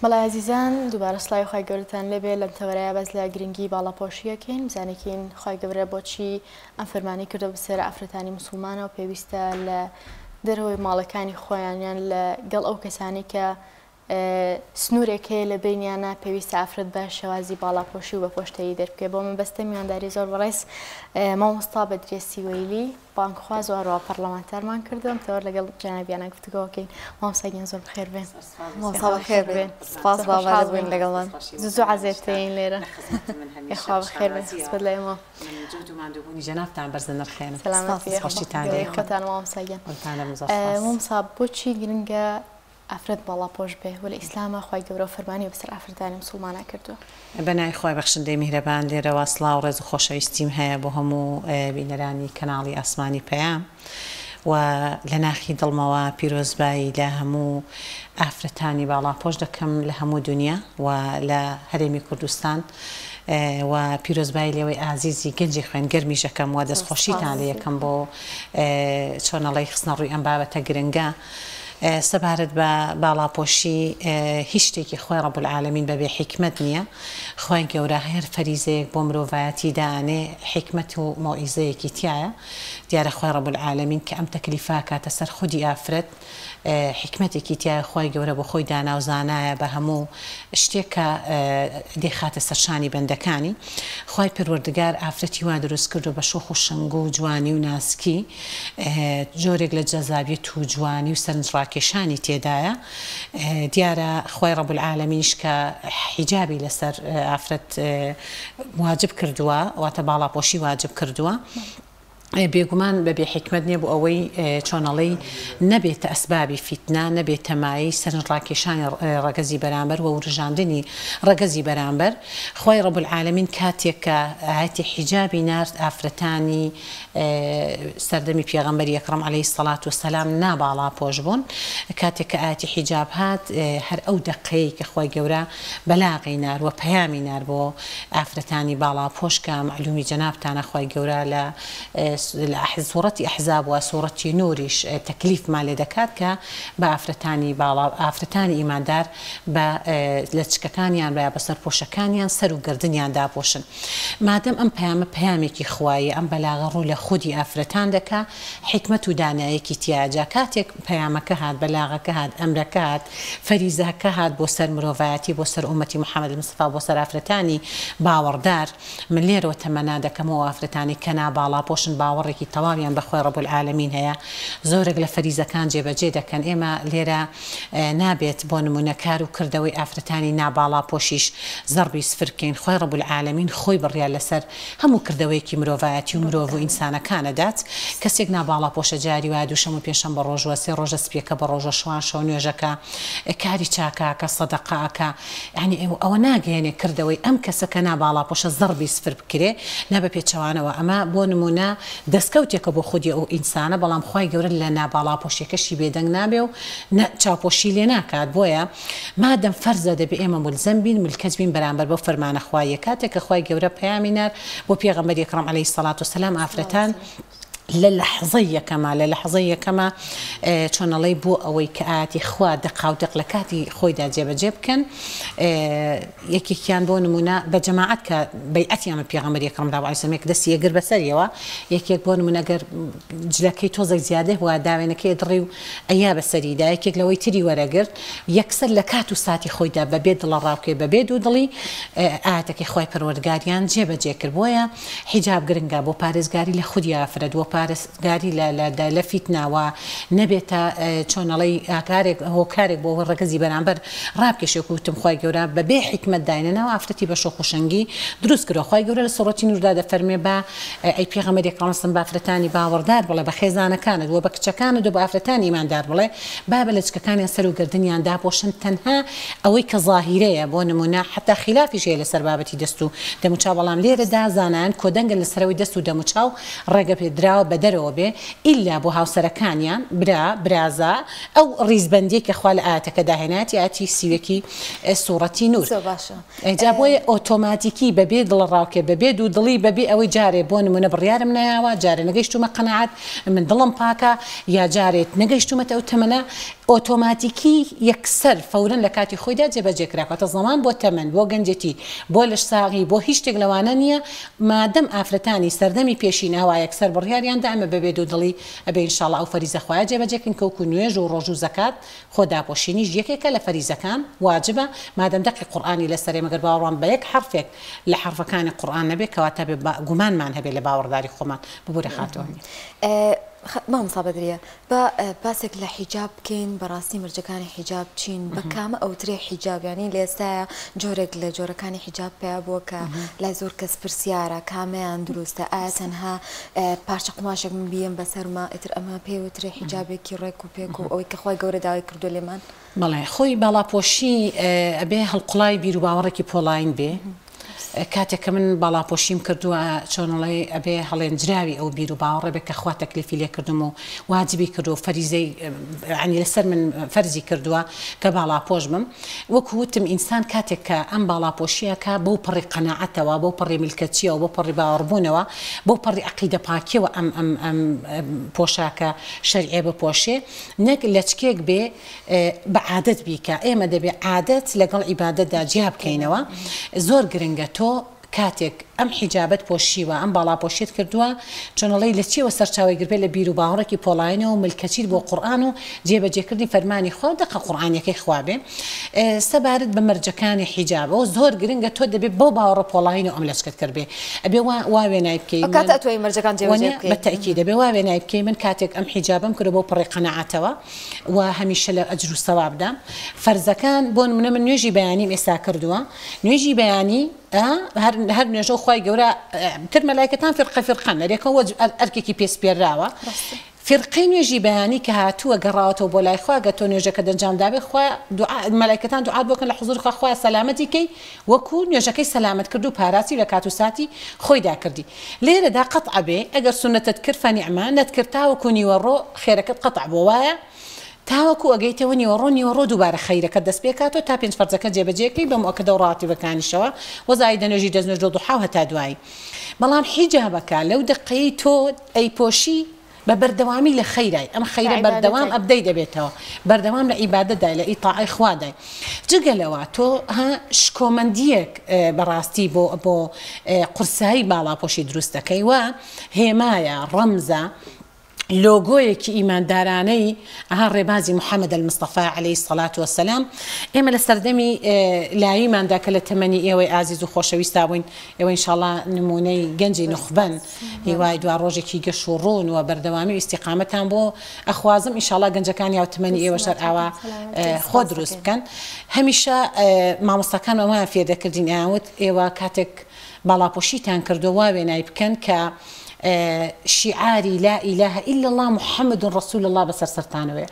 بەڵێ عزیزان دووبارە سڵاوی خی گەورەتان لێبێ لەم تەوەرەیە بەس لە گرنگی باڵاپۆشیەکەین بزانێکین خی گەورە بۆچی ئەم فەرمانی کردو بەسەر ئافرەتانی موسڵمانە و پێویستە لە دەرەوەی ماڵەکانی خۆیانیان لەگەڵ ئەو کەسانی کە سنوورێک هەیە لە بینیانە پێویستە ئافرەت بە شێوازی باڵاپۆشی و بە پۆشتایی دەربکێ بۆ من بەستە میوانداری زۆر بەڕێز مامۆستا بەدرێسی وەیلی بانکخواز و هەروە پەرلەمانتارمان کردم تەوەر لەگەڵ جەنابیانە گفتوگۆکەین مامۆستاگیان زۆر بخێر بێن بخێر بێن سپاس بابات بووین لەگەڵمان زوو عەزێتەین لێرە خوا بخێر بێن خسبەت لە ئێمە مادوبوونی جەنابتان بەرزە نرخێنم سەلامەتی خۆشیتان خۆتان مامۆستاگیان مامۆستا بۆچی گرنگە ئافرەت باڵاپۆش بێ و لە ئیسلامە خی گەورە و فەرمانی بەسەر ئافرەتانی موسڵمانە کردووە بەناوی خۆی بەخشندەی میهرەبان لێرەوە سڵاو و ڕێز و خۆشەویستیم هەیە بۆ هەموو بینەرانی کەناڵی ئاسمانی پەیام و لە ناخی دڵمەوە پیرۆزبایی لە هەموو ئافرەتانی باڵاپۆش دەکەم لە هەموو دنیا و لە هەرێمی کوردستان و پیرۆزبایی لێوەی ئازیزی گەنجی خوێنگەرمی ژەکەم و دەستخۆشیتان لە یەکەم بۆ چۆنەڵی خستنە ڕووی ئەم بابەتە گرنگە سەبارەت بە باڵاپۆشی هیچ شتێکی خۆی ڕەب العالەمین بەبێ حیکمت نییە خۆی گەورە هەر فەریزەیەک بۆ مرۆڤایەتی دانێ حیکمت و مۆعیزەیەکی تایە دیارە خۆی ڕەب العالەمین کە ئەم تەکلیفا کاتە سەر خودی ئافرەت حکمتێکی تایە خۆی گەورە بۆ خۆی دانا و زانایە بە هەموو شتێکە دێخاتە سەرشانی بەندەکانی خۆی پروەردگار ئافرەتی وا دروست کردو بە شۆخ و شنگ و جوانی و ناسکی جۆرێک لە جەزابیەت و جوانی و سەرنجڕاکێشانی تێدایە دیارە خۆی ڕەب العالەمینش کە حیجابی لەسەر ئافرەت واجب کردووە واتە باڵاپۆشی واجب کردووە بێگومان بەبێ حکمت نییە بۆ ئەوەی چۆنەڵی نەبێتە ئەسبابی فیتنا نەبێت تەمایی سەرنجڕاکێشانی ڕەگەزی بەرامبەر و ورژاندنی ڕەگەزی بەرامبەر خۆی ڕەب العالەمین کاتێک کە ئاەتی حیجابی نارد ئافرەتانی سەردەمی پێغەمبەری ئەکرەم عەلەیهی سەڵات وسەلام ناباڵاپۆش بوون کاتێک کە ئاەتی حیجاب هات هەر ئەو دەقەیە کە خۆی گەورە بەلاغی نار و پەیامی نار بۆ ئافرەتانی باڵاپۆش کە معلومی جەنابتانە خۆی گەورە لە سوورەتی ئەحزاب و سوورەتی نوریش تەکلیفمان لێ دەکات کە بە ئافرەتانی ئیماندار بە لە چکەکانیان بە بەسەر پۆشەکانیان سەر و گردنیان داپۆشن مادەم ئەم پەیامە پەیامێکی خوایە ئەم بەلاغە ڕوو لە خودی ئافرەتان دەکا حکمت و دانایەکی تیاجا کاتێک پەیامەکە هات بەلاغەکە هات ئەمرەکە هات فەریزەکە هات بۆ سەر مرۆڤایەتی بۆ سەر ئومەتی محەممەد مستەفا بۆ سەر ئافرەتانی باوەڕدار من لێرەوە تەمەنا دەکەمەوە ئافرەتانی کە ناباڵاپۆشن باوەڕێکی تەواویان بەخۆی ڕەب العالەمین هەیە زۆرێک لە فەریزەکان جێبەجێ دەکەن ئێمە لێرە نابێت بۆ نمونە کار و کردەوەی ئافرەتانی ناباڵاپۆشیش زەڕبی سفرکەین خۆی ڕەب العالەمین خۆی بڕیان لەسەر هەموو کردەوەیکی مرۆڤایەتی و مرۆڤ و ئینسانەکانەدات کەسێک ناباڵاپۆشە جاری وایە دووشەم و پێنجشەم بە ڕۆژوە سێ ڕۆژە سپیەکە بە ڕۆژە شوان شەو نوێژەکە کاری چاکاکە سەدەقاکە یعنی ئەوە ناگەێنێ کردەوەی ئەم کەسەکە ناباڵاپۆشە زەڕبی سفر بکرێ نە بە پێچەوانەوە ئەمە بۆ نمونە دەستکەوتێکە بۆ خودی ئەو ئینسانە بەڵام خی گەورە لە ناباڵاپۆشیەکەشی بێدەنگ نابێ و چاوپۆشی لێ ناکات بۆیە مادەم فەرزە دەبێ ئێمە ملزەم بین ملکەت بین بەرامبەر بۆ فەرمانە خوایە کاتێک کە خی گەورە پەیامی نار بۆ پێغەمبەری ئەکرەم عەلەیهی سەڵات وسەلام ئافرەتان لە لەحظەی یەکەمە چۆنەڵی بۆ ئەوەی کە ئاەتی خوا دەقاوتق لە کاتی خۆیدا جێبەجێ بکەن یەکێکیان بۆ نمونە بە جەماعەت کە بەیعەتیان پێغەمبەری ئەکرەم عەلەیهی سەلام دەستی یەگر بەسەریەوە یەکێک بۆ نمونە گەر جلەکەی تۆزێک زیادە وە داوێنەکەی دڕی و ئەیا بەسەریدا یەکێک لەوەی تری وەرەگرت یەکسەر لە کات و ساتی خۆیدا بەبێ دڵە ڕاوکێ بەبێ دوو دڵی ئاەتەکەی خۆی پەروەردگاریان جێبەجێ کرد بۆیە حیجاب گرنگە بۆ پارێزگاری لە خودی ئافرەت پارێزگاری لە فیتناوە نەبێتە چۆنەڵی ئاکارێک هۆکارێک بۆ ڕەگەزی بەرامبەر ڕابکێشێک وتم خی گەورە بەبێ حکمت داینەوە ئافرەتی بە شۆخ و شەنگی دروست کردەوە خی گەورە لە سوڕەتی نوردا دەفەرمێ بە ئەی پێغەمبەری ئەکرەم بە ئافرەتانی باوەڕدار بڵێ بە خێزانەکانت وە بە کچەکانت و بە ئافرەتانی ئیماندار بڵێ بابە لە چکەکانیان سەر و گردنیان داپۆشن تەنها ئەوەی کە ظاهیرەیە بۆ نمونە حتا خلافیش هەیە لەسەر بابەتی دەست و دەموچاو بەڵام لێرەدا زانایان کۆدەنگە لەسەرەوەی دەست و دەموچاو ڕێگە پێدراوە بەدەرەوە بێ ئیلا بۆ هاوسەرەکانیان برازە ئەو ڕیزبەندی کە خوا لە ئاەتەکە داهێناتی ئاتی سیوەکی سوورەتی نور ئەجا بۆیە ئۆتۆماتیکی بەبێ دڵڕاوکێ بەبێ دوو دڵی بەبێ ئەوەی جارێ بۆ نمونە بڕیارم نایاوە جارێ نەگەیشتومە قەنەعات من دڵم پاکە یا جارێت نەگەیشتومەتە ئەو تەمەنە ئۆتۆماتیکی یەکسەر فەورن لە کاتی خۆیدا جێبەجێکراکاتە زەمان بۆ تەمەن بۆ گەنجەتی بۆ لەش ساغی بۆ هیچ شتێک لەوانە نییە مادەم ئافرەتانی سەردەمی پێشین ئاوا یەکسەر بڕیاریاندا ئەمە بەبێ دوو دڵی ئەبێ ئینشاڵڵا ئەو فەریزە خۆیان جێبەجێکن کەوکو نوێژ و ڕۆژ و زەکات خۆداپۆشینیش یەکێکە لە فەریزەکان واجبە مادەم دەقی قورئانی لەسەرێ مەگەر باوەڕوان بە یەک حرفێک لە حرفەکانی قورئان نەبێ کەواتە گومانمان هەبێ لە باوەڕداری خۆمان ببوورە خاتۆنی مامۆستا بەدریە بە باسێک لە حیجاب بکەین بەڕاستی مرجەکانی حیجاب چین بە کامە ئەوترێ حیجابیانی لە ئێستاە جۆرێک لە جۆرەکانی حیجاب پێیا بووە کە لای زۆر کەس پرسیارە کامیان دروستە ئایا تەنها پارچە قماشێک من بیەم بەسەرما ئیتر ئەمە پێوترێ حیجابێکی ڕێک و پێک و ئەوەی کە خۆی گەورە داوای کردو لێمان بەڵێ خۆی باڵاپۆشی ئەبێ هەڵقوڵای بیر و باوەڕێکی پۆلاین بێ کاتێک کە من باڵاپۆشیم کردووە چۆنڵێ ئەبێ هەڵێنجراوی ئەو بیر و باوەڕێ بێ کە خوا تەکلیفی لێ کردم و واجبی کردو فەریزەی عنی لەسەر من فەرزی کردووە کە باڵاپۆش بم وەکو وتم ئینسان کاتێک کە ئەم باڵاپۆشیەکە بەو پڕی قەناعەتەوە بەو پڕی ملکەچیەوە بۆ پڕی باوەڕبوونەوە بەو پڕی عەقیدە پاکیەوە ئەم پۆشاکە شەرعێ بپۆشێ نەک لەچکێک بێ بە عادەت بیکە ئێمە دەبێ عادەت لەگەڵ عیبادەتدا جیا بکەینەوە زۆر گرنگە تۆ کاتێک ئەم حیجابەت پۆشیوە ئەم باڵاپۆشیت کردووە چۆنەڵی لە چیوە سەرچاوی گربێ لە بیر و باوەڕێکی پۆڵاینەوە و ملکەچیت بۆ قورئان و جێبەجێکردنی فەرمانی خوا دەقە قورئانیەکەی خوابێ سەبارەت بە مەرجەکانی حیجابەوە زۆر گرنگە تۆ دەبێت بۆ باوەڕە پۆڵاینەوە ئەم لەچکت کردبێ ئەبێ وا وێنای بکەی بەتەکی دەبێ وا وێنای بکەی من کاتێک ئەم حیجابم کرد بۆ پڕی قەناعەتەوە و هەمیشە لە ئەجر و سەوابدا فەرزەکان بۆ نمونە من نوێژی بەیانیم ئێستا کردووە نوێژی بەیانی هەر نوێژە خۆی گەورە تر مەلایکەتان فرقەن لەرێکەوە ئەرکێکی پێسپێراوە فرقەی نوێژی بەیانی کە هاتووە گەڕاوەتەوە بۆ لای خوا گەتۆ نوێژەکە دەنجامدابێ مەلایکەتان دوعات بۆکەن لە حوزور خوا سەلامەتی کەی وەکو نوێژەکەی سەلامەت کرد و پاراسی لە کات و ساتی خۆیدا کردی لێرەدا قەتع بێ ئەگەر سونەتت کرد فەنیعمە نەتکرد تاوەکو نیوەڕۆ خێرەکەت قەتع بۆ وایە تاوەکو ئەگەیتەوە نیوەڕۆ دووبارە خەیرەکە دەست پێکاتەوە تا پێنج فەرزەکە جێبەجێکەی بە مؤکەدە و ڕاتیبەکانیشەوە وەزای دەنوێژی دەستنوێژ دۆ دوحاو هەتا دوایی بەڵام حیجابەکە لەو دقەی تۆ ئەیپۆشی بە بەردەوامی لە خەیرای ئەم خەیرە بەردەوام ئەبدەی دەبێتەوە بەردەوام لە ئیبادەتدای لە ئیطاعی خوادای جگەلەوە تۆ شکۆمەندیەک بەڕاستی بۆ قورسایی باڵاپۆشی دروست دەکەی وە هێمایە ڕەمزە لۆگۆیەکی ئیماندارانەی ئەها ڕێبازی محەممەد المستەفا عەلەیهی السەڵات وەسەلام ئێمە لە سەردەمی لاییماندا کە لە تەمەنی ئێوەی ئازیز و خۆشەویستا بووین ئێوە ئینشاڵڵا نمونەی گەنجی نوخبەن هیوای دوا ڕۆژێکی گەشت و ڕۆن و بەردەوامی و ئیستیقامەتان بۆ ئەخوازم ئینشاڵڵا گەنجەکانی یاو تەمەنی ئێوە شەر ئاوا خۆ دروست بکەن هەمیشە مامۆستاکان ئەوان فێر دەکردین ئاوت ئێوە کاتێک باڵاپۆشیتان کردووە وێنای بکەن کە شعاری لا إله إلا الله محمد رسول الله بسر سرتانوي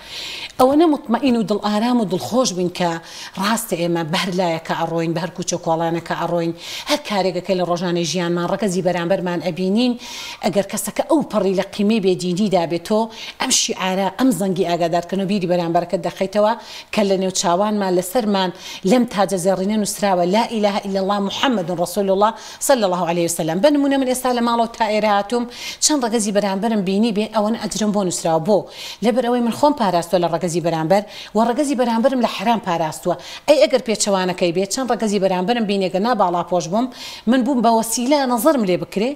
أو أنا مطمئن ودل آرام ودل خوش بين كراست إما بهر لا كأروين بهر كوتشو كوالانا كأروين هر كاريجا كل رجاني جيان ما ركزي برامبر من أبينين أجر كسك أو بري لقيمة بديني دابتو أم شعارا أم زنجي أقدر كانوا بيدي برامبر كده خيتوا كلنا وتشاوان ما لسر من لم تجزرنا نسراوي لا إله إلا الله محمد رسول الله صلى الله عليه وسلم بنمونا من إسلام الله تائرات چەند ڕگەزی بەرامبەرم بینی بێ ئەوەنە ئەجرم بۆ نووسراوە بۆ لەبەر ئەوەی من خۆم پاراستووە لە ڕگەزی بەرامبەر و ڕگەزی بەرامبەرم لە حرام پاراستووە ئەی ئەگەر پێچەوانەکەی بێت چەند ڕگەزی بەرامبەرم بینێگە ناباڵاپۆش بووم من بووم بە وەسیلە نەزەرم لێ بکرێ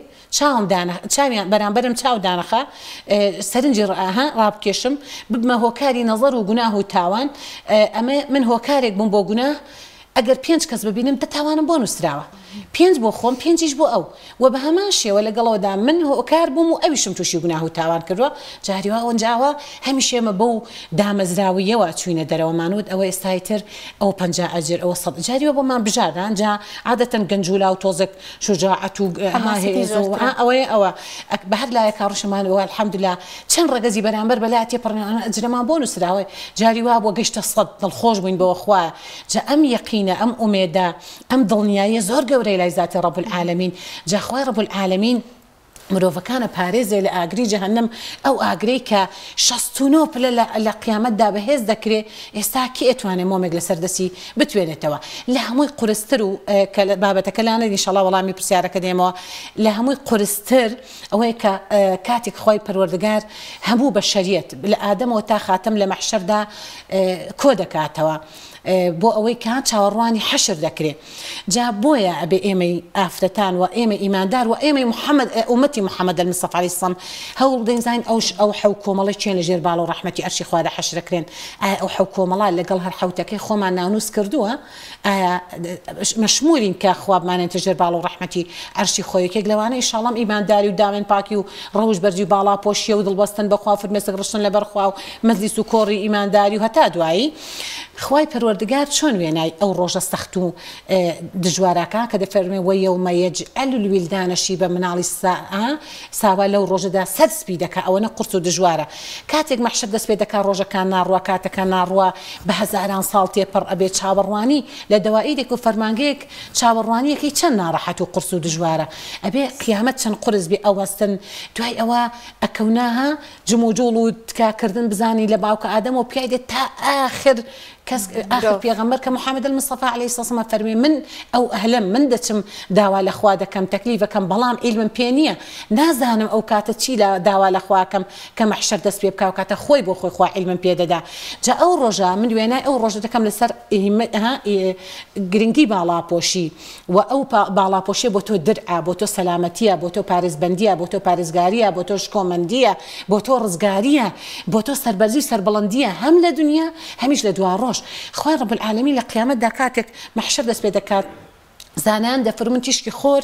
چاویان بەرامبەرم چاو دانەخە سەرنجی ڕابکێشم ببمە هۆکاری نەزەر و گوناه و تاوان ئەمە من هۆکارێک بووم بۆ گوناه ئەگەر 5 کەس ببینم دەتاوانم بۆ نووسراوە 5 بۆ خۆم 5 بۆ ئەو و بە هەمان شێوە لەگەڵەوەدا من هۆکار بووم و ئەویشم تووشی گوناه و تاوان کردووە جاریوا ئەوەنجاوە هەمیشە ئێمە بەو دامەزراویەوە چوینە دەرەوەمانوت ئەوە ئێستای تر ئەو 50 ئەجر ئەوە 100 جاریوە بۆمان بژاردان جا عادەتەن گەنجولا و تۆزێک شجاعەت و ئەوەیە ئەوە بە هەر لایە کاڕشەمانەوە الحەمدوللا چەند ڕگەزی بەرامبەر بەلای تێپەڕێنەوە ئەجرەمان بۆ نووسراوە جاریوا بۆ گەیشتە 100 دڵخۆش بووین بەوە خوایە جا ئەم یەقینە ئەم ئومێدە ئەم دڵنیاییە زۆر گەورەی لای ذاتی رب العالمین جا خوای رب العالمین مرۆڤەکانە پارێزێ لە ئاگری جەهەنەم ئەو ئاگرەی کە 69 پلە لە قیامەتدا بەهێز دەکرێت ئێستا کێ ئەتوانێت مۆمێک لەسەر دەستی بتوێنێتەوە لە هەمووی قورستر و بابەتەکە لانە ئینشەڵڵا وەڵامی پرسیارەکە دێمەوە لە هەمووی قورستر ئەوەیە کە کاتێک خۆی پەروەردگار هەموو بەشەریەت لە ئادەمەوە تا خاتەم لە مەحشەردا کۆ دەکاتەوە بۆ ئەوەی کە چاوەڕوانی حەشر دەکرێت جا بۆیە ئەبێ ئێمەی ئافرەتان و ئێمە ئیماندار و ئێمەی محەممەد ئومەتی محەممەد المستەفا عەلەیهی سەلام هەوڵ دەین ئەو حەو کۆمەڵی چێن لە ژێر باڵ و ڕەحمەتی ئەرشی خوا حەشرەکرێن ئایا ئەو حەو کۆمەڵە لەگەڵ هەر حەوتەکەی خۆمان نانووس کردووە ئایا مەشمولین کە خوا بمانێتە ژێر باڵ و ڕەحمەتی ئەرشی خۆیەکێک لەوانە ئینشاڵڵا ئیمانداری و داوێن پاکی و ڕەوش بەرجی باڵا پۆشیە و دڵبەستن بەخوا فرمێسک ڕشتن لەبەر خوا و مەجلیس و کۆڕی ئیمانداری و هەتا دوایی خوای پەروەردگار چۆن وێنای ئەو ڕۆژە سەخت و دژوارەکە کە دەفەرمێ وەیەومە یەجعەل الویلدانە شیبە مناڵی ساوا لەو ڕۆژەدا سەر سپی دەکا ئەوەنە قورس و دژوارە کاتێک مەحشەر دەست پێ دەکا ڕۆژەکان ناڕوە کاتەکە ناڕوە بە هەزاران ساڵ تێپەڕ ئەبێت چاوەڕوانی لە دەوائیدێک و فەرمانگەیەک چاوەڕوانیەکەی چەند ناڕەحەت و قورس و دژوارە ئەبێ قیامەت چەند قورس بێ ئەوەستن دوای ئەوە ئەکەوناها جموجوڵ و تکاکردن بزانی لە باوکە ئادەم و پیای دێت تا ئاخر کەس آخر پێغەمبەر کە محەممەد المستەفا عەلەیهی سەلام فەرمێ من ئەو ئەهلم من دەچم داوا لە خوا دەکەم تەکلیفەکەم بەڵام عیلمم پێ نییە نازانم ئەو کاتە چی لە داوا لە خواکەم کە مەحشەر دەست پێ بکاو کاتە خۆی بۆ خۆی خوا عیلمم پێ دەدا جا ئەو ڕۆژە من وێنای ئەو ڕۆژە دەکەم لەسەر گرنگی باڵاپۆشی و ئەو باڵاپۆشیە بۆ تۆ درعە بۆ تۆ سەلامەتیە بۆ تۆ پارێزبەندیە بۆ تۆ پارێزگاریە بۆ تۆ شکۆمەندیە بۆ تۆ ڕزگاریە بۆ تۆ سەربەرزی سەربەڵندیە هەم لە دنیا هەمیش لە دوا ڕۆژ خوای رب العالمین لە قیامەتدا کاتێک مەحشەر دەست پێ دەکات زانان دەفەرمون تیشکی خۆر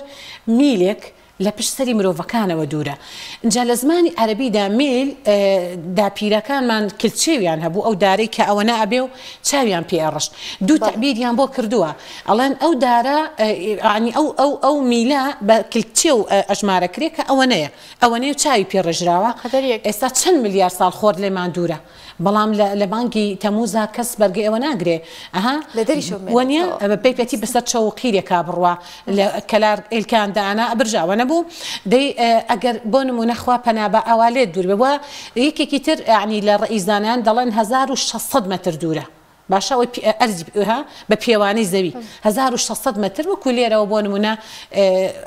میلێک لە پشت سەری مرۆڤەکانەوە دوورە اینجا لە زمانی عەرەبیدا میل داپیرەکانمان کلچێویان هەبوو ئەو دارەی کە ئەوە نابێ و چاویان پێڕشت دوو تەعبیریان بۆ کردووە ئەڵێن ئەو دارە ینی ئەو میلە بە کلچێ و ئەژمارەکرێت کە ئەوەنەیە ئەوەنەیە و چاوی پێڕژراوە ئێستا چەند ملیار ساڵ خۆر لێمان دوورە بەڵام لە بانکی تەموزا کەس بەرگی ئەوە ناگرێ وەنیە پێی پێتی بەسەر چاوقیرێکا بڕوە لە کەلار ئێلکاندانا ئەبرژاوە نەبوو دەی ئەگەر بۆ نمونە خوا پەنا بە ئاوالێت دوور بووە یەکێکی تر ینی لە ڕئیزانیان دەڵێن 1600 مەتر دوورە باشە ئەوی ئەرزی بە پێوانەی زەوی 1600 مەتر وەکو لێرەوە بۆ نمونە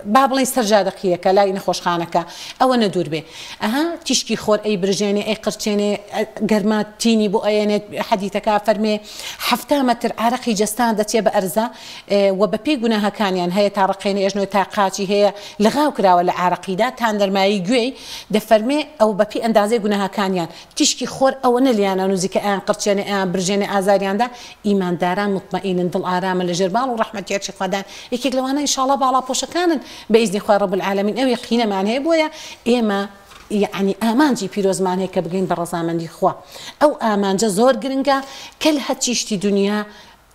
با بڵێن سەرجادەقیەکە لای نەخۆشخانەکە ئەوە نەدوور بێ ئەها تیشکی خۆر ئەی برژێنێ ئەی قرچێنێ گەرماتینی بۆ ئەیەنێت حەدیثەکە فەرمێ 7 مەتر عرەقی جەستان دەچێ بە ئەرزە و بە پێی گوناهەکانیان هەیە تا ڕقێنە ئێژنەوە تا قاچی هەیە لەغاو کراوە لە عرەقیدا تان دەرمایی گوێی دەفەرمێ ئەو بە پێی ئەندازەی گوناهەکانیان تیشکی خۆر ئەوە نەلیانە نووزیکە ئەیان قرچێنێ ئەیان برژێنێ ئازاریان ئیمانداران مطمئنن دڵ ئارامە لە ژێر باڵ و ڕەحمەتی ئەرشی خوادان یەکێک لەوانە ئینشاڵڵا باڵاپۆشەکانن بە ئیزنی خوای رب العالمین ئەو یەقینەمان هەیە بۆیە ئێمە یعنی ئامانجی پیرۆزمان هەیە کە بگەین بە ڕەزامەندی خوا ئەو ئامانجە زۆر گرنگە کە لە هەرچیشتی دنیا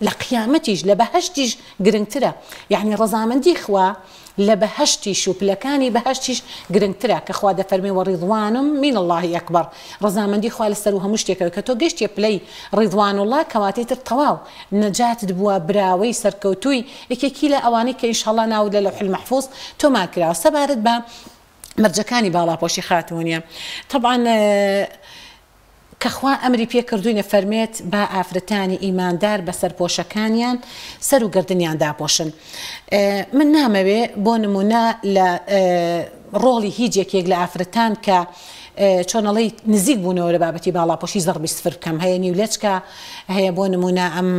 لە قیامەتیش لە بەهەشتیش گرنگترە یعنی ڕەزامەندی خوا لە بەهەشتیش و پلەکانی بەهەشتیش گرنگترە کە خوا دەفەرمێ وەڕیضوانم من الله ئەکبەر ڕەزامەندی خوا لەسەر و هەموو شتێکەوە کە تۆ گەشتێ پلەی ڕیضوان الله کەواتەی تر تەواو نەجاتت بووە براوەی سەرکەوتووی یەکێکی لە ئەوانەی کە ئینشاڵڵا ناو لە لەوح المەحفوظ تۆمار کراوە سەبارەت بە مەرجەکانی باڵاپۆشی خاتوونیە طبعا کەخوا ئەمری پێکردوینە فەرمێت با ئافرەتانی ئیماندار بە سەرپۆشەکانیان سەر و گردنیان داپۆشن من نامەوێ بۆ نمونە لە ڕۆڵی هیچ یەکێک لە ئافرەتان کە چۆنەڵی نزیک بوونەوە لە بابەتی باڵاپۆشی زەڕبی سفر بکەم هەیە نیولەچکە هەیە بۆ نمونە ئەم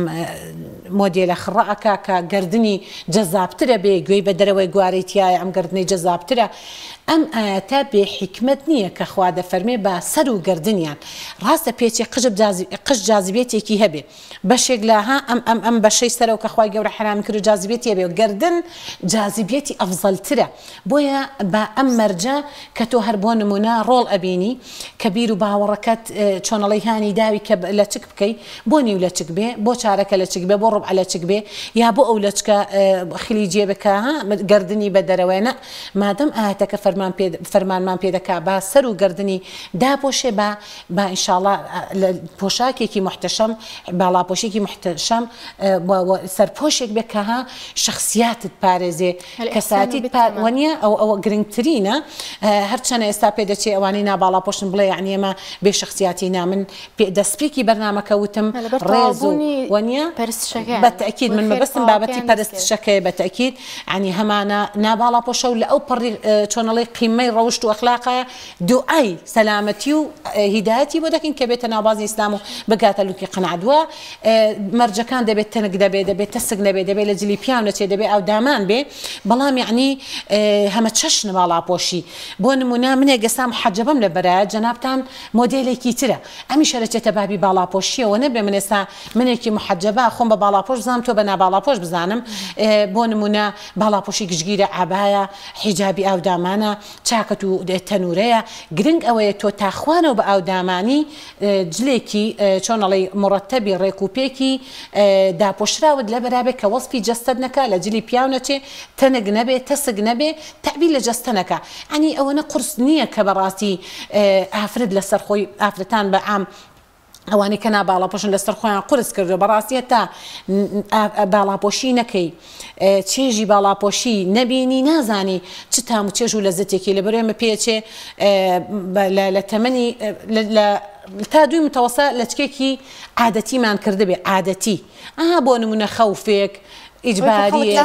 مۆدێلە خڕەکە کە گردنی جەزابترە بێ گوێی بە دەرەوەی گوارەی تایە ئەم گردنی جەزابترە ئەم ئاەتە بێ حکمت نییە کە خوا دەفەرمێ بە سەر و گردنیان ڕاستە پێچی قژ جاذبێتێکی هەبێ بەشێک لەها ئەم بەشەی سەرەوە کە خوای گەورە حرام کرد جاذبێتی هەبێ و گردن جاذبێتی ئەفزەلترە بۆیە بە ئەم مەرجە کە تۆ هەر بۆ نمونە ڕۆڵ ئەبینی کە بیر و باوەڕەکەت چۆنەڵی هانی داوی کە لە چک بکەی بۆ نیو لە چک بێ بۆ چارەکە لە چک بێ بۆ ڕۆب لەچک بێ یا بۆ ئەو لەچکە خلی جێبەکە گردنی بە دەرەوەێنە مادەم ئاەتەکە فەرمانمان پێدەکا با سەر و گردنی داپۆشێ با ئینشاءڵڵا پۆشاکێکی محتەشەم باڵاپۆشێکی محتەشەم سەرپۆشێک بێ کە شخصیاتت پارێزێ کەساتیت وانە ئەوە گرنگترینە هەرچەنە ئێستا پێ دەچێ ئەوانەی ناباڵاپۆشن بڵێ یعنی ئێمە بێ شخصیاتی من دەستپێکی بەرنامەکە وتم ڕێز و وانە بەتەکید من مەبەستم بابەتی پەرستشەکەی بەتەکید عنی هەمانە ناباڵاپۆشە و لە ئەو پڕی چۆنەڵی قیمەی ڕەوشت و ئەخلاقە دوعای سەلامەتی و هیدایەتی بۆ دەکەین کە بێتە ناوبازی ئیسلام و بگاتە لوکی قەنەعەتوە مەرجەکان دەبێت تەنک دەبێت تەسک نەبێت دەبێت لە جلی پیاو نەچێت دەبێت ئەو دامان بێ بەڵام یعنی هەمە چەشن باڵاپۆشی بۆ نمونە منێک گەسام حەجەبەم لە بەرایە جەنابتان مۆدێلێکی ترە ئەمی شەرەچێتە بابی باڵاپۆشیەوە نەبێ من ئێستا منێکی محەجەبە خۆم بە باڵاپۆش بزانم تۆ بە ناباڵاپۆش بزانم بۆ نمونە باڵاپۆشی گشتگیرە ئابایە حیجابی ئاودامانە چاکەت و تەنورەیە گرنگ ئەوەیە تۆ تاخوانەوە بە ئاودامانی جلێکی چۆنەڵی مڕەتەبی ڕێکوپێکی داپۆشراوت لە بەرابێت کە وەسپی جەستەت نەکە لە جلی پیاو نەچێ تەنگ نەبێ تەسک نەبێ تەعبیر لە جەستە نەکە ئەنی ئەوەنە قورس نییە کە بەڕاستی ئافرەت لەسەر خۆی ئافرەتان بە ئام ئەوانەی کە ناباڵاپۆشن لەسەر خۆیان قورس کردو بەڕاستی تا باڵاپۆشی نەکەی چێژی باڵاپۆشی نەبینی نازانی چ تام و چێژ و لە زەتێکی لە بەرێمە پێچێ لە تەمەنی تا دوی متەوەسە لەچکێکی عادەتیمان کردبێ عادەتی بۆ نمونە خەوفێک ئیجباریە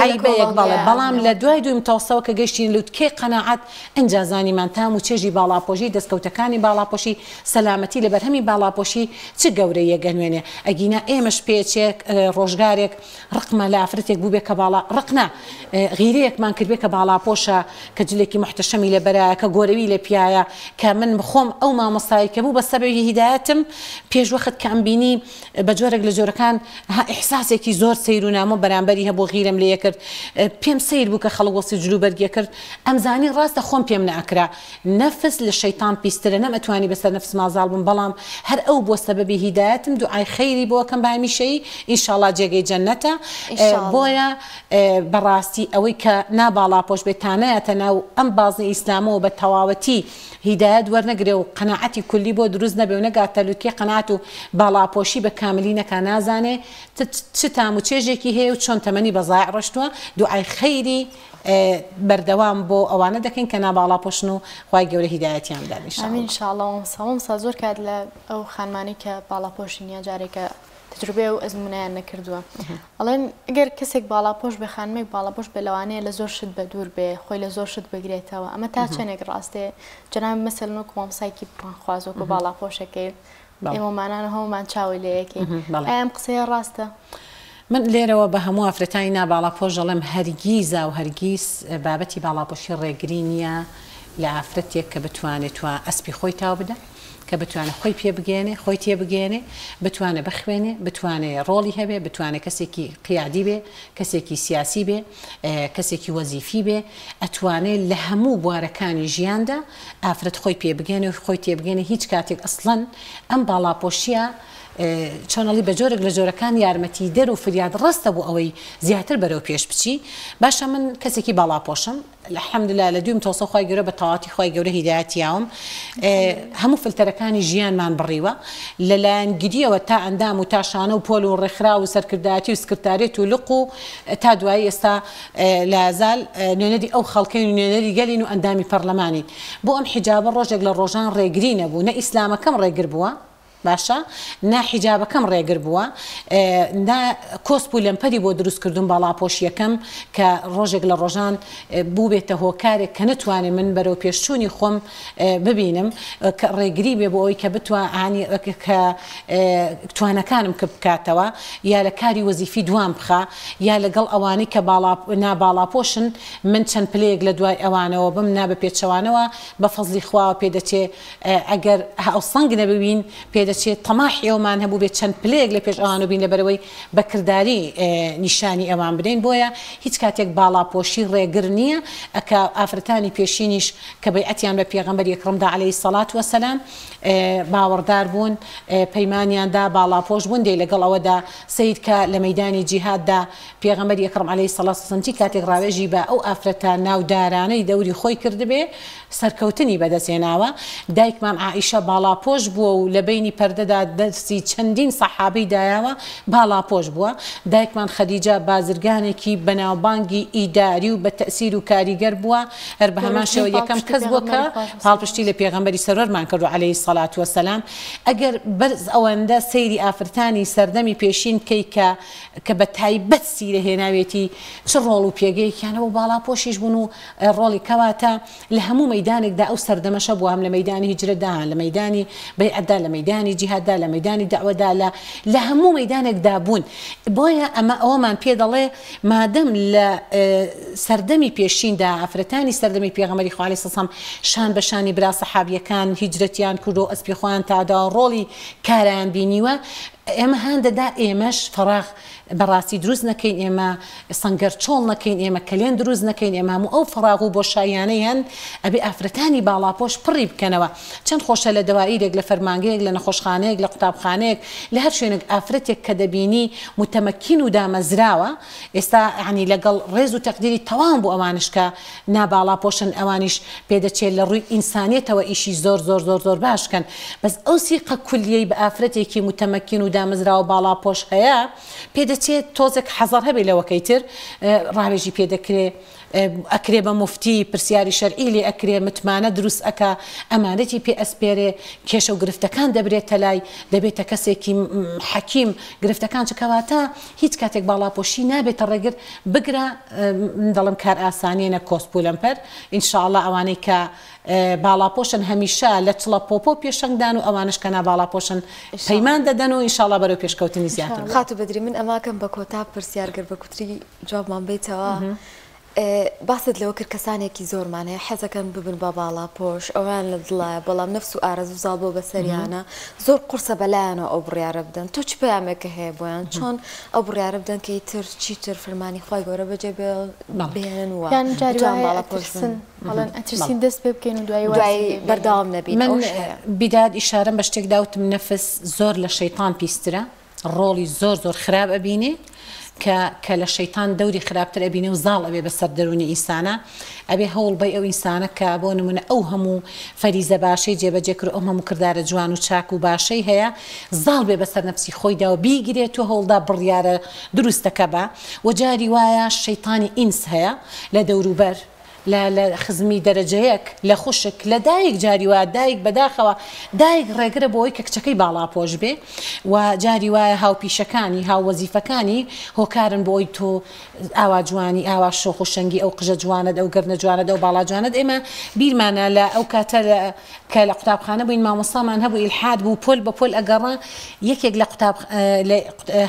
عیبەیەک بەڵێ بەڵام لە دوای دوی متەوەسەوە کە گەشتین لوتکێ قەناعەت ئەنجا زانیمان تام و چێژی باڵاپۆشی دەستکەوتەکانی باڵاپۆشی سەلامەتی لە بەرهەمی باڵاپۆشی چ گەورەیە گەنوێنێ ئەگینە ئێمەش پێچێک ڕۆژگارێک ڕقمە لە ئافرەتێک بوو بێ کە باڵا ڕقنا غیرەیەکمان کردبێ کە باڵاپۆشە کە جلێکی محتەشەمی لە بەرایە کە گۆرەوی لە پیایە کە من بخۆم ئەو مامۆستایی کە بوو بە سەبەبی هیدایەتم پێش وەخت کە ئەمبینی بە جۆرێک لە جۆرەکان ئیحساسێکی زۆر سەیر و نامۆ بەرامبەری هەبوو غیرم لێ کرد پێم سیر بوو کە خەڵک وەسی جلوبەرگی کرد ئەمزانی ڕاستە خۆم پێم نەئەکرا نەفس لە شەیتان پیسترە نەمەتوانی بەسەر نەفس مازاڵ بم بەڵام هەر ئەو بۆ سەبەبی هیدایەتم دوعای خەیری بۆکەم بە هەمیشەی ئینشاڵڵا جێگەی جەننەتە بۆیە بەڕاستی ئەوەی کە ناباڵاپۆش بێتانەیەتە ناو ئەم بازی ئیسلامەوە بە تەواوەتی هیدایەت وەرنەگرێ و قەناعەتی کولی بۆ دروست نەبێ و نەگاتە لوتکێ قەناعەت و باڵاپۆشی بە کاملی نەکا نازانێ چ تام و چێژێکی هەیە و چۆن تەمەنی بەزای ڕۆشتووە دوعای خەیری بەردەوام بۆ ئەوانە دەکەین کە ناباڵاپۆشن و خوای گەورە هیدایەتیان بدات ئینشاڵڵا زۆر کات لە ئەو خانمانی کە باڵاپۆشی نیە جارێکە تجربێ و ئەزمونیان نەکردووە ئەڵێن ئەگەر کەسێک باڵاپۆش بێ خانمێک باڵاپۆش بێ لەوانەیە لە زۆر شت بە دوور بێ خۆی لە زۆر شت بگرێتەوە ئەمە تا چەندێک ڕاستێ جەناب مەسەلەن وەکو مامۆستایەکی خوازۆکە باڵاپۆشەکەی ئێمەمانانە هەمومان چاوی لەیەکەی ئەم قسەیە ڕاستە من لێرەوە بە هەموو ئافرەتانی ناباڵاپۆش دەڵێم هەرگیزا و هەرگیز بابەتی باڵاپۆشی ڕێگری نییە لە ئافرەتێک کە بتوانێت ئەسپی خۆی تاو بدە کە بتوانێت خۆی پێ بگێنێ خۆی تێ بگێنێ بتوانێت بخوێنێ بتوانێت ڕۆڵی هەبێ بتوانێت کەسێکی قیادی بێ کەسێکی سیاسی بێ کەسێکی وەزیفی بێ ئەتوانێت لە هەموو بوارەکانی ژیاندا ئافرەت خۆی پێ بگێنێ و خۆی تێ بگێنێ هیچ کاتێک ئەسڵەن ئەم باڵاپۆشیە چۆنەڵی بە جۆرێک لە جۆرەکان یارمەتی دەر و فریاد ڕستە بۆ ئەوەی زیاتر بەرەو پێش بچی باشە من کەسێکی باڵاپۆشم الحەمدلله لە دویم تۆسە خۆی گەورە بە تەواتی خۆی گەورە هیدایەتیاوم هەموو فلتەرەکانی ژیانمان بڕیوە لەلایەن گریەوە تا ئەندام و تا شانە و پۆل و ڕێکخرا و سەرکردایەتی و سکرتارێت و لق و تا دوایی ئێستا لازال نوێنەری ئەو خەڵکەین و نوێنەری گەلین و ئەندامی پەرلەمانین بۆ ئەم حیجابە ڕۆژێک لە ڕۆژان ڕێگری نەبوو نە ئیسلامەکەم ڕێگر بووە باشە ناحیجابەکەم ڕێگر بووە کۆسپ و لەمپەری بۆ دروستکردن باڵاپۆشیەکەم کە ڕۆژێک لە ڕۆژان بوو بێتە هۆکارێک کە نتوانێت من بەرەو پێشچوونی خۆم ببینم کە ڕێگری بێ بۆ ئەوی کە بتوانانی کە توانەکانم کە بکاتەوە یا لە کاری وەزیفی دوام بخە یا لەگەڵ ئەوانی کە ناباڵاپۆشن من چەند پلەیەک لە دوای ئەوانەوە بم نابە پێچەوانەوە بە فەزلی خواوە پێدەچێ ئەگەر هاوسەنگ نەبوین پێ پێدەچێت تەماحیەوەمان هەبوو بێت چەند پلێک لە پێش ئەوان و بین لەبەرەوەی بەکردداری نیشانی ئەوان بدەین بۆیە هیچ کاتێک باڵاپۆشی ڕێگر نییە ئەکە ئافرەتانی پێشینیش کە بەیعەتیان بە پێغەمبەر یەکڕەمدا عەلەیهی سەڵات وەسەلام باوەڕدار بوون پەیمانیاندا باڵاپۆش بوون دێ لەگەڵ ئەوەدا سید کە لە مەیدانی جیهاددا پێغەمبەر یەکڕەم عەلەیهی سەڵات وەسەلام کاتێک ڕاوێژی بە ئەو ئافرەتە ناودارانەی دەوری خۆی کردبێ سەرکەوتنی بەدەستێناوە دایکمان عائیشە باڵاپۆش بووە و لە بینی پەردەدا دەستی چەندین سەحابەی دایاوە باڵاپۆش بووە دایکمان خەدیجە بازرگانێکی بەناوبانگی ئیداری و بە تەسیر و کاریگەر بووە هەر بە هەمان شێوە یەکەم کەس بووە کە پاڵپشتی لە پێغەمبەری سەرۆرمان کردو عەلەیهی سەڵات وەسەلام ئەگەر بەرز ئەوەندە سەیری ئافرەتانی سەردەمی پێشین بکەی کە بە تایبەت سیرەهێناوێتی چ ڕۆڵ و پێگەیەکیانەوە باڵاپۆشیش بوون و ڕۆڵی کەواتە لە هەموو مەیدانێکدا ئەو سەردەمەشە بووە هەم لە مەیدانی هیجرەتدا لە مەیدانی بەیعەتدا لە مەیدانی جیهاددا لە مەیدانی دەعوەدا لە هەموو مەیدانێکدا بوون بۆیە ئەمە ئەوەمان پێ دەڵێ مادەم لە سەردەمی پێشیندا ئافرەتانی سەردەمی پێغەمبەری خوا عەلەیهی سەڵام شان بە شانی برا سەحابیەکان هیجرەتیان کرد و ئەسپی خۆیان تادا ڕۆڵی کارایان بینیوە ئێمە هەندەدا ئێمەش فەراغ بەڕاستی دروست نەکەین ئێمە سەنگەر چۆڵ نەکەین ئێمە کەلێن دروست نەکەین ئێمە هەموو ئەو فەراغ و بۆشایانەی هەن ئەبێ ئافرەتانی باڵاپۆش پڕی بکەنەوە چەند خۆشە لە دەواییرێک لە فەرمانگەیەک لە نەخۆشخانەیەک لە قوتابخانەیەک لە هەر شوێنێک ئافرەتێک کە دەبینی متەمەکین و دامەزراوە ئێستا عنی لەگەڵ ڕێز و تەقدیری تەواو بوو ئەوانش کە ناباڵاپۆشن ئەوانیش پێدەچێت لە ڕووی ئینسانیەتەوە ئیشی زۆر زۆر زۆر زۆر باشکەن بەس ئەو سیقە کولیەی بە ئافرەتێکی متەمەکین و دامەزراوە باڵاپۆش هەیە پێدەچێت تۆزێک حەزەر هەبێ لەوەکەی تر ڕاوێژی پێدەکرێت ئەکرێ بە مفتی پرسیاری شەرعی لێ ئەکرێ متمانە دروست ئەکا ئەمانەتی پێ ئەسپێرێ کێشە و گرفتەکان دەبرێتە لای دەبێتە کەسێکی حەکیم گرفتەکان چکەواتە هیچ کاتێک باڵاپۆشی نابێتە ڕێگر بگرە دەڵم کار ئاسانیە کۆسپولەمپەر ئینشاءڵڵا ئەوانەی کە باڵاپۆشن هەمیشە لە چڵە پۆپۆ پێشنگدان و ئەوانش کە ناباڵاپۆشن پەیمان دەدەن و ئینشاءڵڵا بەرەو پێشکەوتنی زیاتر خاتو بەدری من ئەماکەم بە کۆتا پرسیارگەر بە کوتری جوابمان بیتەوە باست لەوە کرد کەسانێکی زۆرمانەیە حەزەکەن ببن بە باڵاپۆش ئەوان لە دڵایە بەڵام نەفس و ئارەزوو زاڵ بۆ بەسەریانە زۆر قورسە بەلایەنەوە ئەو بڕیارە بدەن تۆ چ پەیامێکە هەیە بۆیان چۆن ئەو بڕیارە بدەن کە ئیتر چیتر فەرمانی خوای گەورە بەجێ بێنن وە باڵاپۆشن بەڵێن ئەترسین دەست پێ بکەین و دوای بەرداوام نەبین من بیداد ئیشارەم بە شتێک داوتم نەفس زۆر لە شەیطان پیسترە ڕۆڵی زۆر زۆر خراپ ئەبینێ کە لە شەیطان دەوری خراپتر ئەبینێ و زاڵ ئەبێ بەسەر دەرونی ئینسانە ئەبێ هەوڵ بەی ئەو ئینسانە کە بۆ نمونە ئەو هەموو فەریزە باشەی جێبەجێ کرد ئەو هەموو کردارە جوان و چاک و باشەی هەیە زاڵ بێ بەسەر نەفسی خۆیدا و بیگرێت و هەوڵدا بڕیارە دروستەکە بە وەجاری وایە شەیطانی ئینس هەیە لە دەوروبەر لە خزمی دەرەجەیەک لە خوشک لە دایک جاری وایە دایک بەداخەوە دایک ڕێگرە بۆ ئەوی کە کچەکەی باڵاپۆش بێ و جاری وایە هاوپیشەکانی هاووەزیفەکانی هۆکارن بۆ ئەوی تۆ ئاوا جوانی ئاوا شۆخ و شەنگی ئەو قژە جوانت ئەو گەرنە جوانت ئەو باڵا جوانت ئێمە بیرمانە لە ئەو کاتە کە لە قوتابخانە بووین مامۆستامان هەبوو ئیلحاد بوو پۆل بە پۆل ئەگەڕا یەکێک لە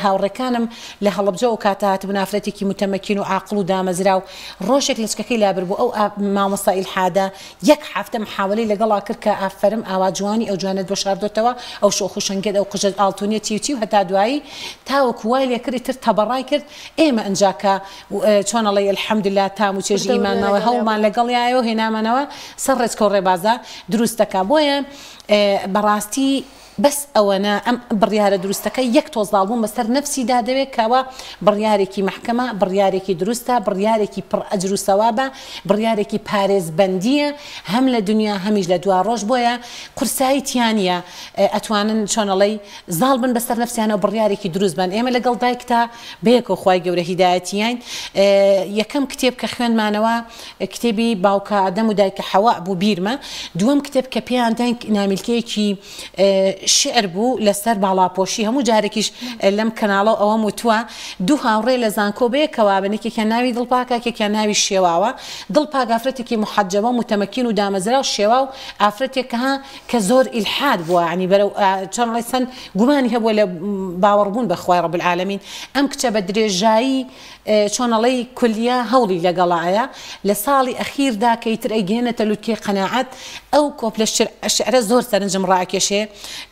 هاوڕێکانم لە هەڵەبجە و کاتە هاتبوو ئافرەتێکی متەمەکین و عاقڵ و دامەزرا و ڕۆژێک لە چکەکەی لابر بوو ئەو مامۆستا ئیلحادە یەک هەفتە محاوەلەی لەگەڵا کرد کە ئافەرم ئاوا جوانی ئەو جوانت بۆ شاردۆتەوە ئەو شۆخ و شەنگێت ئەو قژە ئاڵتونیەتی وتی و هەتا دوایی تاوەکو وای لێ کردی تر تەبەڕای کرد ئێمە ئەنجاکە چۆنەڵی الحەمدوللا تام و چێژی ئیمانەوە هەوڵمان لەگەڵیایەوە هێنامانەوە سەر ڕێچکە و ڕێبازە دروستەکە بۆیە بەڕاستی بەس ئەوەنە ئەم بڕیارە دروستەکە یەک تۆزاڵ بوون بەسەر نەفسیدا دەوێت کەوە بڕیارێکی محکەمە بڕیارێکی دروستە بڕیارێکی پڕ ئەجر و سەوابە بڕیارێکی پارێزبەندیە هەم لە دنیا هەمیش لە دوا ڕۆژ بۆیە قورسایی تیانە ئەتوانن چۆنەڵی زاڵ بن بەسەر نەفسیانە و بڕیارێکی دروست بن ئێمە لەگەڵ دایکتا بەیەکەوە خوای گەورە هیدایەتیان یەکەم کتێب کە خوێنمانەوە کتێبی باوکە ئادەم و دایکە حەوا بوو بیرمە دووەم کتێب کە پێیان داین نامیلکەیەکی شعر بوو لەسەر باڵاپۆشی هەموو جارێکیش لەم کەناڵە ئەوەم وتووە دوو هاوڕێ لە زانکۆ بەیەکەوە بنێکێکیان ناوی دڵپاکە کێکیان ناوی شێواوە دڵپاک ئافرەتێکی محەجەبە متەمەکین و دامەزرا و شێوا و ئافرەتێکە کە زۆر ئیلحاد بووە عنی بەرەو چۆنڵی سەن گومانی هەبووە لە باوەڕبوون بە خوای ڕەب العالەمین ئەم کچە بە درێژایی چۆنەڵی کولیە هەوڵی لەگەڵایە لە ساڵی ئەخیردا کەیتر ئەیگەێنێتە لوتکەی قەناعەت ئەو کۆپلە شعرە زۆر سەرنجم ڕاکێشێ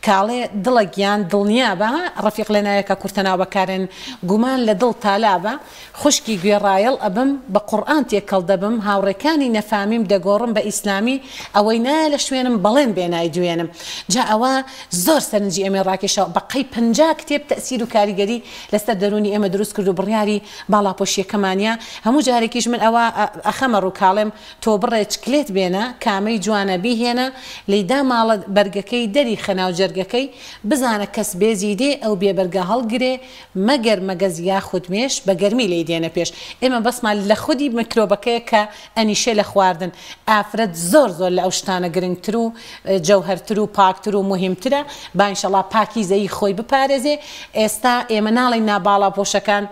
کە کاڵێ دڵە گیان دڵنیا بە ڕەفیق لە نایەکە کورتەناو بەکارێن گومان لە دڵ تالابە خوشکی گوێڕایەڵ ئەبم بە قورئان تێکەڵ دەبم هاوڕێکانی نەفامیم دەگۆڕم بە ئیسلامی ئەوەی نایە لە شوێنم بەڵێن بێنای دوێنم جا ئەوە زۆر سەرنجی ئێمە ڕاکێشەوە بەقەی 50 کتێب تەسیر و کاریگەری لەسەر دەرونی ئێمە دروست کرد و بڕیاری باڵاپۆشیەکەمانە هەموو جارێکیش من ئەوە ئەخەمە ڕووکاڵێم تۆ بڕێ چکلێت بێنە کامەی جوانە بیهێنە لەیدا ماڵە بەرگەکەی دەری خەناو جەرگەکەی بزانە کەس بێزی دێ ئەو بێبەرگە هەڵگرێ مەگەر مەگەز یاخود مێش بە گەرمی لی دێنە پێش ئێمە بەسمان لە خودی میکرۆبەکەیە کە ئەنیشە لە خواردن ئافرەت زۆر لە ئەو شتانە گرنگتر و جەوهەرتر و پاکتر و مهمترە با ئینشەڵا پاکیزەی خۆی بپارێزێ ئێستا ئێمە ناڵێن ناباڵاپۆشەکان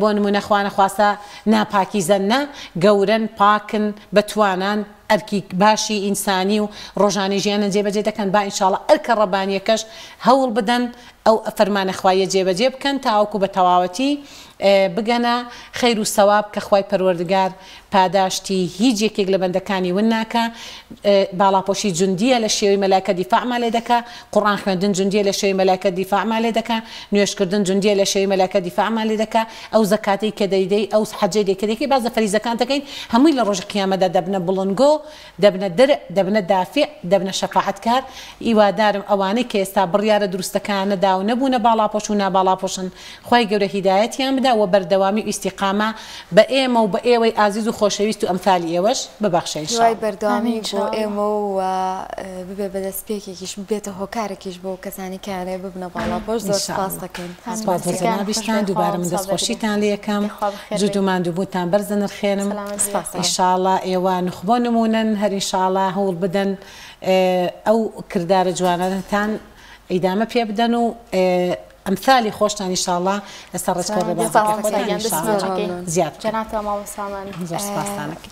بۆ نمونە خوانە خواسە ناپاکیزەن نە گەورن پاکن بەتوانان ئەرکی باشی ئینسانی و ڕۆژانی ژیانە جێبەجێ دەکەن با ئینشاڵڵا ئەرکە ڕەبانیەکەش هەوڵ بدەن ئەو فەرمانە خوایە جێبەجێ بکەن تاوەکو بە تەواوەتی بگەنە خەیر و سەواب کە خوای پەروەردگار پاداشتی هیچ یەکێک لە بەندەکانی ون ناکە باڵاپۆشی جوندیە لە شێوەی مەلایکە دیفاعمان لێ دەکا قورئان خوێندن جوندیە لە شێوەی مەلایکە دیفاعمان لێ دەکا نوێشکردن جوندیە لە شێوەی مەلایکە دیفاعمان لێ دەکا ئەو زەکاتەی کە دەیدەی ئەو حەجەی کە دەکەی باز فەریزەکان دەکەین هەمووی لە ڕۆژی قیامەتدا دەبنە بڵنگۆ دەبنە دەرع دەبنە دافع دەبنە شەفاعەتکار ئیوادارم ئەوانەی کە ئێستا بڕیارە دروستەکانە دا و نەبوونە باڵاپۆش و ناباڵاپۆشن خوای گەورە هیدایەتیان بدا و بەردەوامی و ئیستیقامە بە ئێمە و بە ئێوەی ئازیز و خۆشەویست و ئەمثالی ئێوەش ببەخشە دوای بەردەوامی بۆ ئێمە و ببێ بەدەستپێکێکیش بێتە هۆکارێکیش بۆ کەسانی کارێ ببنە باڵاپۆش زۆر سپاس دەکەین سپاسبیستان دووبارە من دەستخۆشیتان لێ یەکەم جودومان دووبووتان بەرزە نرخێنم ئینشاڵڵا ئێوە نخبۆ نمونن هەر ئینشاڵڵا هەوڵ بدەن ئەو کردارە جوانەتان ئیدامە پێ بدەن و ئەمثالی خۆشتان ئینشاڵڵا لەسەر ڕێچکە ڕێبازەکە خۆتان زیاد جەنابتە ماوە سامانی زۆر سپاستانەکەین